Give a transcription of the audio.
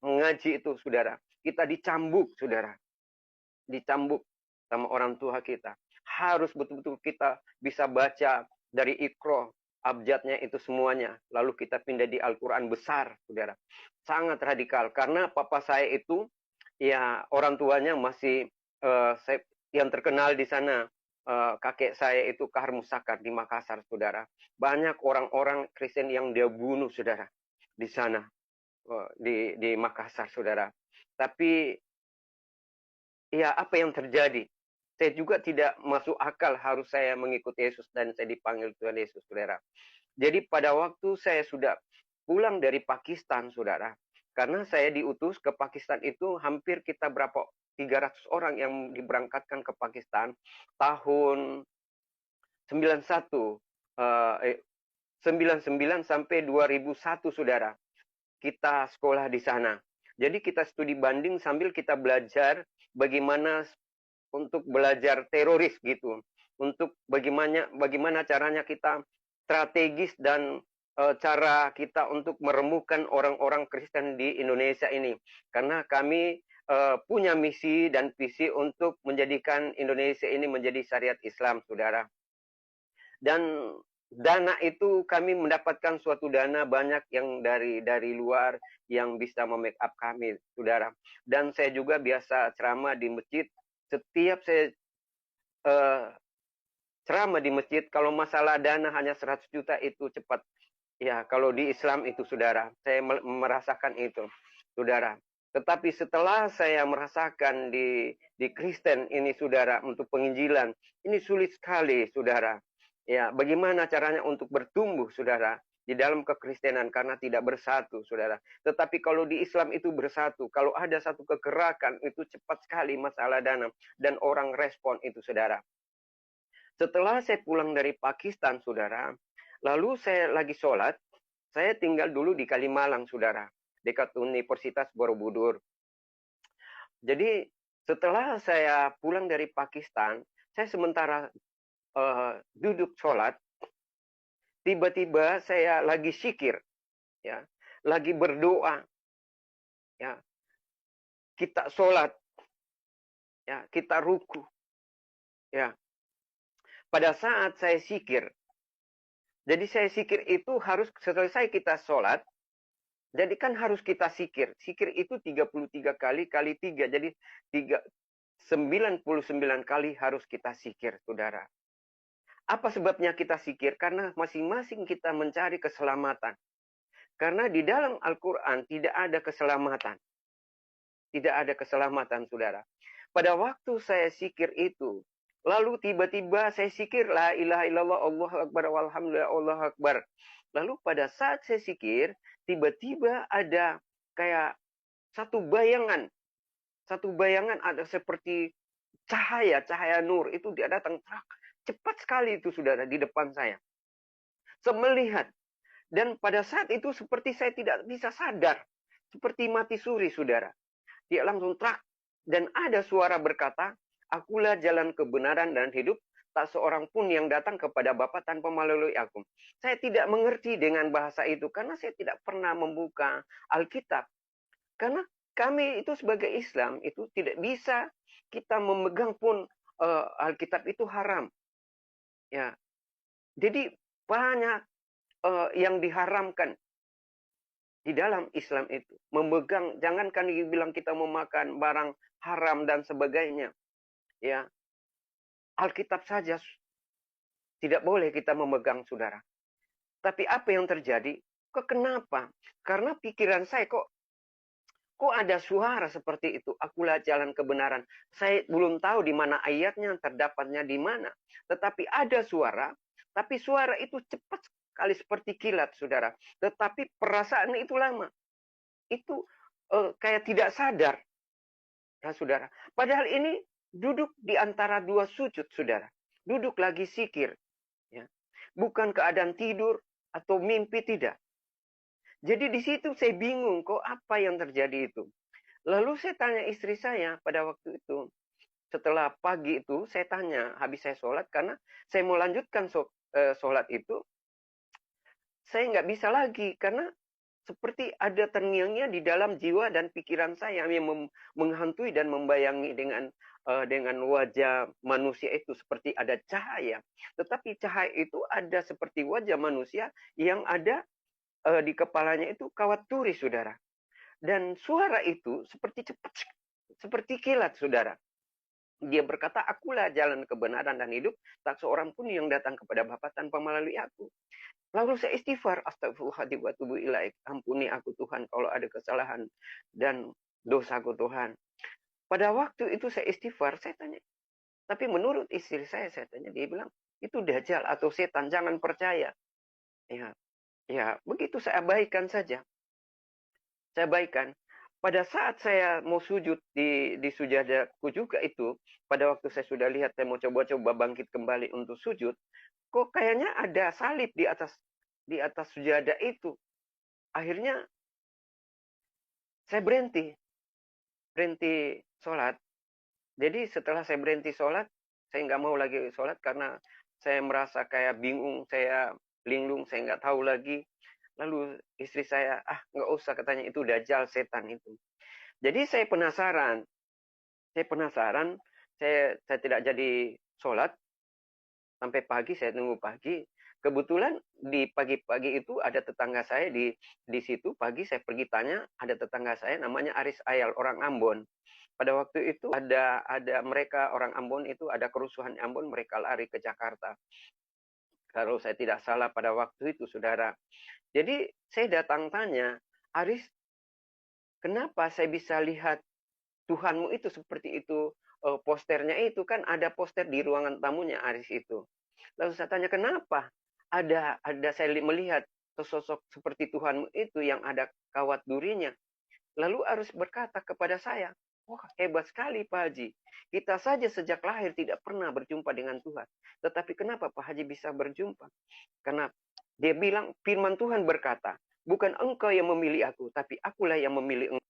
mengaji itu, saudara. Kita dicambuk, saudara. Dicambuk sama orang tua kita. Harus betul-betul kita bisa baca dari Iqra, abjadnya itu semuanya. Lalu kita pindah di Al-Quran besar, saudara. Sangat radikal. Karena papa saya itu, ya orang tuanya masih, yang terkenal di sana, kakek saya itu Kahar Musakar di Makassar, saudara. Banyak orang-orang Kristen yang dia bunuh, saudara. Di sana, di Makassar, saudara. Tapi ya, apa yang terjadi? Saya juga tidak masuk akal harus saya mengikuti Yesus dan saya dipanggil Tuhan Yesus, saudara. Jadi pada waktu saya sudah pulang dari Pakistan, saudara, karena saya diutus ke Pakistan itu hampir kita berapa 300 orang yang diberangkatkan ke Pakistan tahun 91, 99 sampai 2001, saudara. Kita sekolah di sana. Jadi kita studi banding sambil kita belajar bagaimana untuk belajar teroris gitu. Untuk bagaimana caranya kita strategis dan cara kita untuk meremukkan orang-orang Kristen di Indonesia ini. Karena kami punya misi dan visi untuk menjadikan Indonesia ini menjadi syariat Islam, saudara. Dan dana itu kami mendapatkan suatu dana banyak yang dari luar yang bisa memake up kami, saudara. Dan saya juga biasa ceramah di masjid. Setiap saya ceramah di masjid, kalau masalah dana hanya 100 juta itu cepat. Ya, kalau di Islam itu, saudara, saya merasakan itu, saudara. Tetapi setelah saya merasakan di Kristen ini, saudara, untuk penginjilan, ini sulit sekali, saudara. Ya, bagaimana caranya untuk bertumbuh, saudara, di dalam kekristenan karena tidak bersatu, saudara. Tetapi kalau di Islam itu bersatu, kalau ada satu kegerakan itu cepat sekali masalah dana dan orang respon itu, saudara. Setelah saya pulang dari Pakistan, saudara, lalu saya lagi sholat, saya tinggal dulu di Kalimalang, saudara, dekat Universitas Borobudur. Jadi setelah saya pulang dari Pakistan, saya sementara duduk sholat, tiba-tiba saya lagi zikir, ya, lagi berdoa, ya, kita sholat, ya, kita ruku, ya. Pada saat saya zikir, jadi saya zikir itu harus selesai kita sholat, jadi kan harus kita zikir. Zikir itu 33 kali kali 3, jadi 99 kali harus kita zikir, saudara. Apa sebabnya kita zikir? Karena masing-masing kita mencari keselamatan. Karena di dalam Al-Quran tidak ada keselamatan. Tidak ada keselamatan, saudara. Pada waktu saya zikir itu, lalu tiba-tiba saya zikir, la ilaha illallah, Allahu Akbar, walhamdulillah, Allahu Akbar. Lalu pada saat saya zikir, tiba-tiba ada kayak satu bayangan. Satu bayangan ada seperti cahaya nur. Itu dia datang cepat sekali itu, saudara, di depan saya. Saya melihat. Dan pada saat itu seperti saya tidak bisa sadar. Seperti mati suri, saudara. Dia langsung dan ada suara berkata, akulah jalan kebenaran dan hidup, tak seorang pun yang datang kepada Bapa tanpa melalui aku. Saya tidak mengerti dengan bahasa itu, karena saya tidak pernah membuka Alkitab. Karena kami itu sebagai Islam, itu tidak bisa kita memegang pun Alkitab itu haram. Ya, jadi banyak yang diharamkan di dalam Islam itu. Memegang, jangankan dibilang kita memakan barang haram dan sebagainya. Ya, Alkitab saja tidak boleh kita memegang, saudara. Tapi apa yang terjadi? Kenapa? Karena pikiran saya kok ada suara seperti itu? Akulah jalan kebenaran. Saya belum tahu di mana ayatnya, terdapatnya di mana. Tetapi ada suara, tapi suara itu cepat sekali seperti kilat, saudara. Tetapi perasaan itu lama. Itu kayak tidak sadar, ya, saudara. Padahal ini duduk di antara dua sujud, saudara. Duduk lagi zikir. Ya. Bukan keadaan tidur atau mimpi, tidak. Jadi di situ saya bingung, kok apa yang terjadi itu. Lalu saya tanya istri saya pada waktu itu. Setelah pagi itu saya tanya, habis saya sholat, karena saya mau lanjutkan sholat itu. Saya nggak bisa lagi, karena seperti ada terngiangnya di dalam jiwa dan pikiran saya yang menghantui dan membayangi dengan wajah manusia itu seperti ada cahaya. Tetapi cahaya itu ada seperti wajah manusia yang ada di kepalanya itu kawat turis, saudara. Dan suara itu seperti cepat, seperti kilat, saudara. Dia berkata, akulah jalan kebenaran dan hidup, tak seorang pun yang datang kepada Bapa tanpa melalui aku. Lalu saya istighfar, astagfirullahaladzim wa tubu ilaik. Ampuni aku Tuhan kalau ada kesalahan dan dosaku Tuhan. Pada waktu itu saya istighfar, saya tanya. Tapi menurut istri saya tanya, dia bilang, itu dajjal atau setan, jangan percaya. Ya, begitu saya abaikan saja. Saya abaikan. Pada saat saya mau sujud di sujadaku juga itu, pada waktu saya sudah lihat saya mau coba-coba bangkit kembali untuk sujud, kok kayaknya ada salib di atas sujadah itu. Akhirnya saya berhenti sholat. Jadi setelah saya berhenti sholat, saya nggak mau lagi sholat karena saya merasa kayak bingung, saya linglung, saya nggak tahu lagi. Lalu istri saya, nggak usah, katanya itu dajjal, setan itu. Jadi saya penasaran, saya tidak jadi sholat sampai pagi, saya tunggu pagi. Kebetulan di pagi-pagi itu ada tetangga saya di situ. Pagi saya pergi tanya, ada tetangga saya namanya Aris Ayal, orang Ambon. Pada waktu itu ada mereka orang Ambon itu ada kerusuhan Ambon, mereka lari ke Jakarta. Kalau saya tidak salah pada waktu itu, saudara. Jadi saya datang tanya, Aris, kenapa saya bisa lihat Tuhanmu itu seperti itu? Posternya itu kan ada poster di ruangan tamunya Aris itu. Lalu saya tanya, kenapa? Ada saya melihat sosok seperti Tuhanmu itu yang ada kawat durinya. Lalu Aris berkata kepada saya, wah, hebat sekali Pak Haji. Kita saja sejak lahir tidak pernah berjumpa dengan Tuhan. Tetapi kenapa Pak Haji bisa berjumpa? Karena dia bilang, firman Tuhan berkata, bukan engkau yang memilih aku, tapi akulah yang memilih engkau.